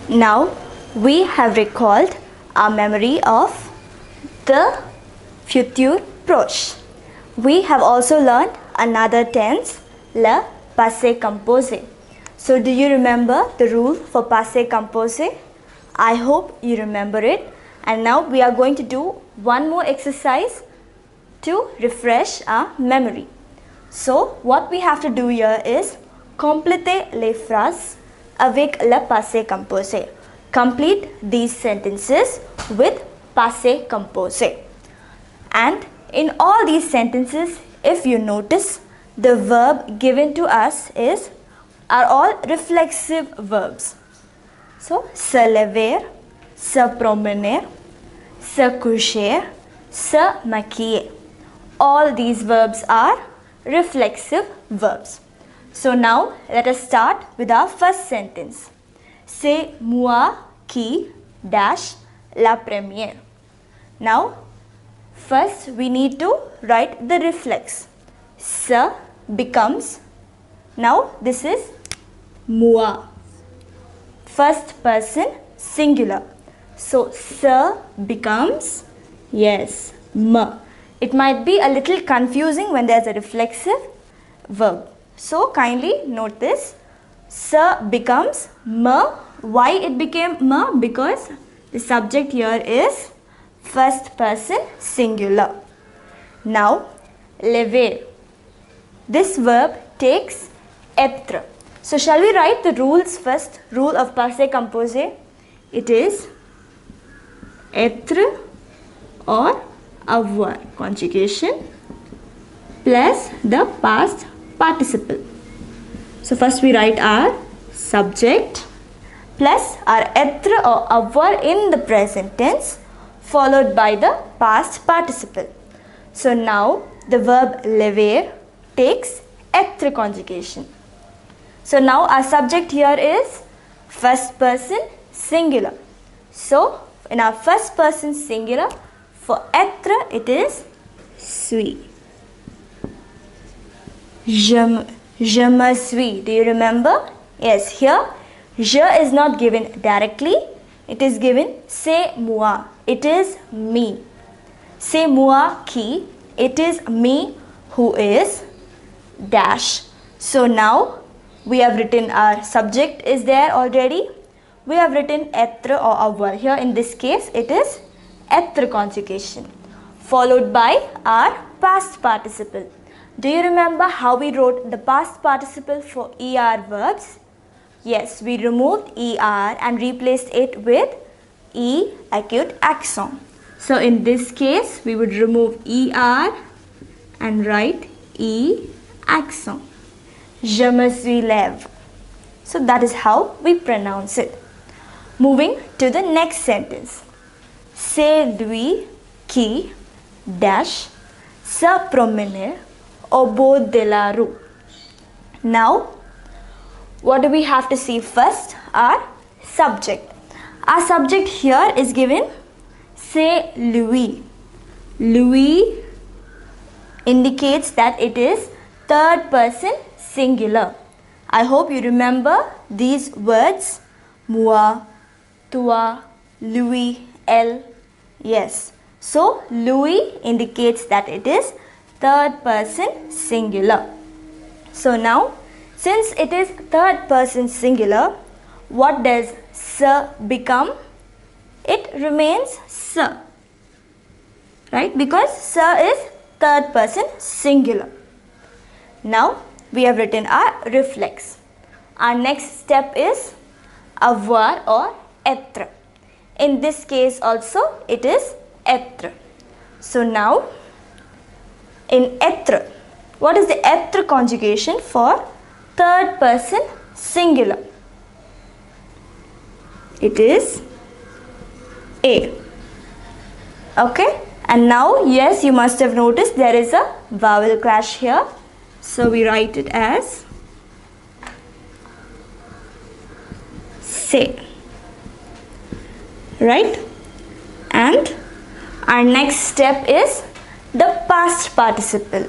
Now we have recalled our memory of the futur proche. We have also learned another tense, le passé composé. So do you remember the rule for passé composé? I hope you remember it. And now we are going to do one more exercise to refresh our memory. So what we have to do here is complétez les phrases avec le passé composé. Complete these sentences with passé composé. And in all these sentences, if you notice, the verb given to us are all reflexive verbs. So, se lever, se promener, se coucher, se maquiller. All these verbs are reflexive verbs. So now let us start with our first sentence. C'est moi qui dash la première. Now first we need to write the reflex. Se becomes, now this is moi. First person singular. So se becomes, yes, me. It might be a little confusing when there's a reflexive verb. So kindly note this. Se becomes me. Why it became me? Because the subject here is first person singular. Now lever. This verb takes être. So shall we write the rules first? Rule of passé composé. It is être or avoir conjugation plus the past participle. So first we write our subject plus our être or avoir in the present tense followed by the past participle. So now the verb lever takes être conjugation. So now our subject here is first person singular. So in our first person singular, for être it is suis. Je me suis. Do you remember? Yes, here je is not given directly. It is given c'est moi. It is me. C'est moi qui. It is me who is dash. So now we have written our subject is there already. We have written être or avoir. Here in this case it is être conjugation followed by our past participle. Do you remember how we wrote the past participle for ER verbs? Yes, we removed ER and replaced it with E acute accent. So in this case we would remove ER and write E accent. Je me suis lève. So that is how we pronounce it. Moving to the next sentence. C'est lui qui dash se promener au bord de la rue. Now, what do we have to see first? Our subject. Our subject here is given c'est lui. Lui indicates that it is third person singular. I hope you remember these words. Moi, toi, lui, elle. Yes. So, lui indicates that it is third person singular. So now, since it is third person singular, what does se become? It remains se. Right? Because se is third person singular. Now, we have written our reflex. Our next step is avoir or être. In this case also it is être. So now in être, what is the être conjugation for third person singular? It is a. Okay, and now yes, you must have noticed there is a vowel clash here. So we write it as say. Right? And our next step is the past participle.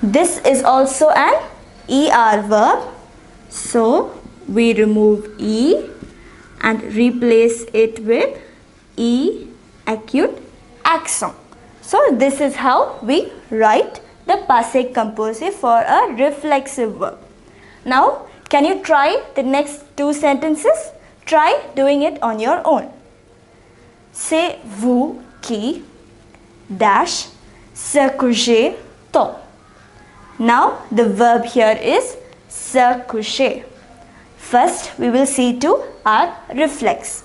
This is also an ER verb. So we remove E and replace it with E acute accent. So this is how we write the passé composé for a reflexive verb. Now, can you try the next two sentences? Try doing it on your own. C'est vous qui dash se coucher tôt. Now, the verb here is se coucher. First, we will see to our reflex.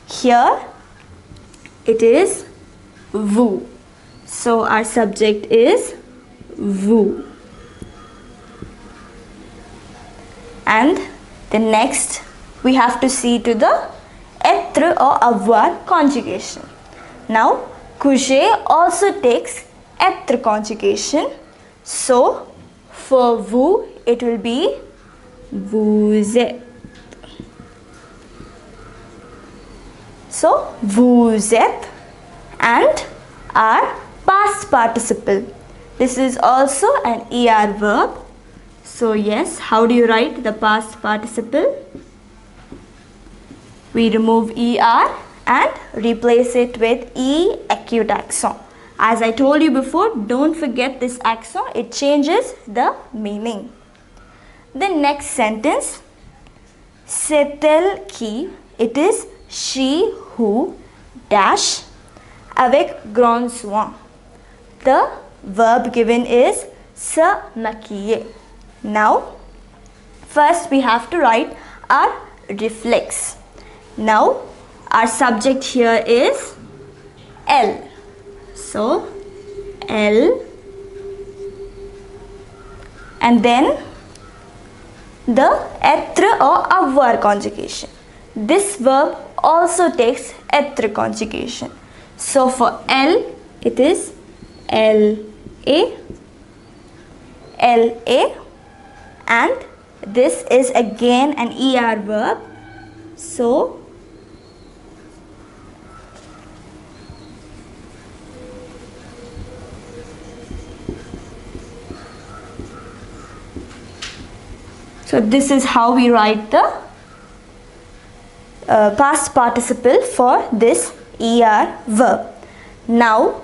Here, it is vous. So, our subject is vous. And the next, we have to see to the être or avoir conjugation. Now, coucher also takes être conjugation. So, for vous, it will be vous êtes. So, vous êtes and our past participle. This is also an ER verb. So, yes, how do you write the past participle? We remove ER and replace it with E acute accent. As I told you before, don't forget this accent. It changes the meaning. The next sentence, c'est elle qui, it is she who dash avec grand soin. The verb given is se maquiller. Now, first we have to write our reflex. Now, our subject here is elle. So, elle, and then the être or avoir conjugation. This verb also takes être conjugation. So, for elle, it is L-A, L-A, and this is again an ER verb. So, this is how we write the past participle for this ER verb. Now,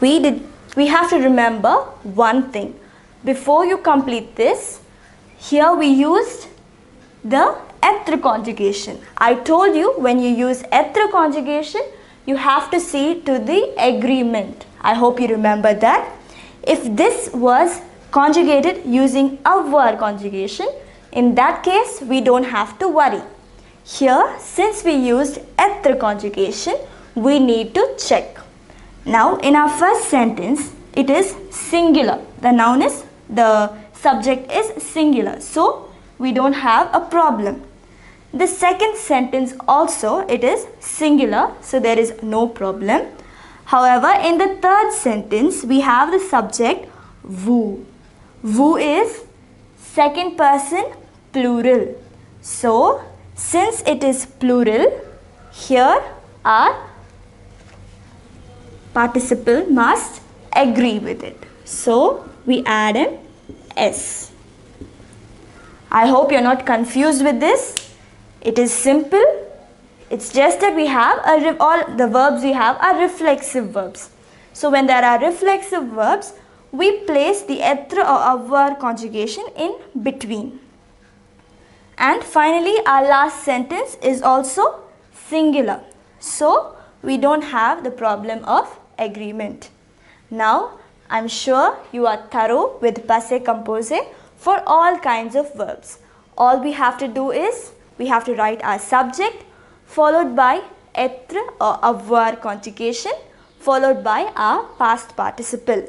we have to remember one thing. Before you complete this, here we used the être conjugation. I told you when you use être conjugation, you have to see to the agreement. I hope you remember that. If this was conjugated using avoir conjugation, in that case, we don't have to worry. Here, since we used être conjugation, we need to check. Now, in our first sentence, it is singular. The subject is singular. So, we don't have a problem. The second sentence also, it is singular. So, there is no problem. However, in the third sentence, we have the subject vous. Vous is second person plural. So, since it is plural, here our participle must agree with it. So, we add an S. I hope you are not confused with this. It is simple. It's just that we have all the verbs we have are reflexive verbs. So, when there are reflexive verbs, we place the être or avoir conjugation in between. And finally, our last sentence is also singular. So, we don't have the problem of agreement. Now, I'm sure you are thorough with passé composé for all kinds of verbs. All we have to do is, we have to write our subject followed by être or avoir conjugation followed by our past participle.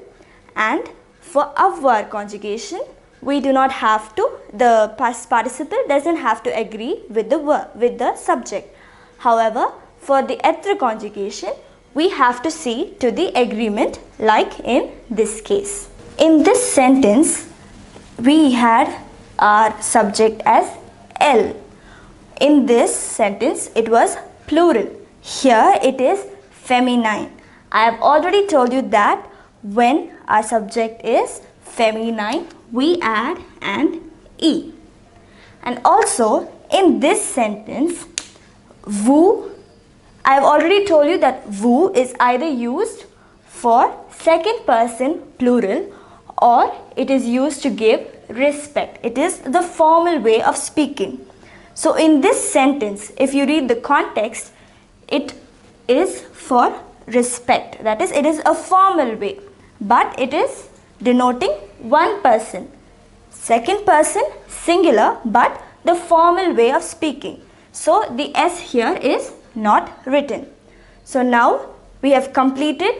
And for avoir conjugation, we do not have to, the past participle doesn't have to agree with the verb, with the subject. However, for the être conjugation, we have to see to the agreement like in this case. In this sentence, we had our subject as elle. In this sentence, it was plural. Here it is feminine. I have already told you that when our subject is feminine, we add an E. And also in this sentence, vous. I have already told you that vous is either used for second person plural or it is used to give respect. It is the formal way of speaking. So in this sentence, if you read the context, it is for respect. That is, it is a formal way, but it is denoting one person. Second person, singular, but the formal way of speaking. So the S here is not written. So now we have completed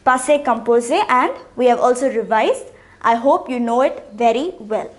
passé composé and we have also revised. I hope you know it very well.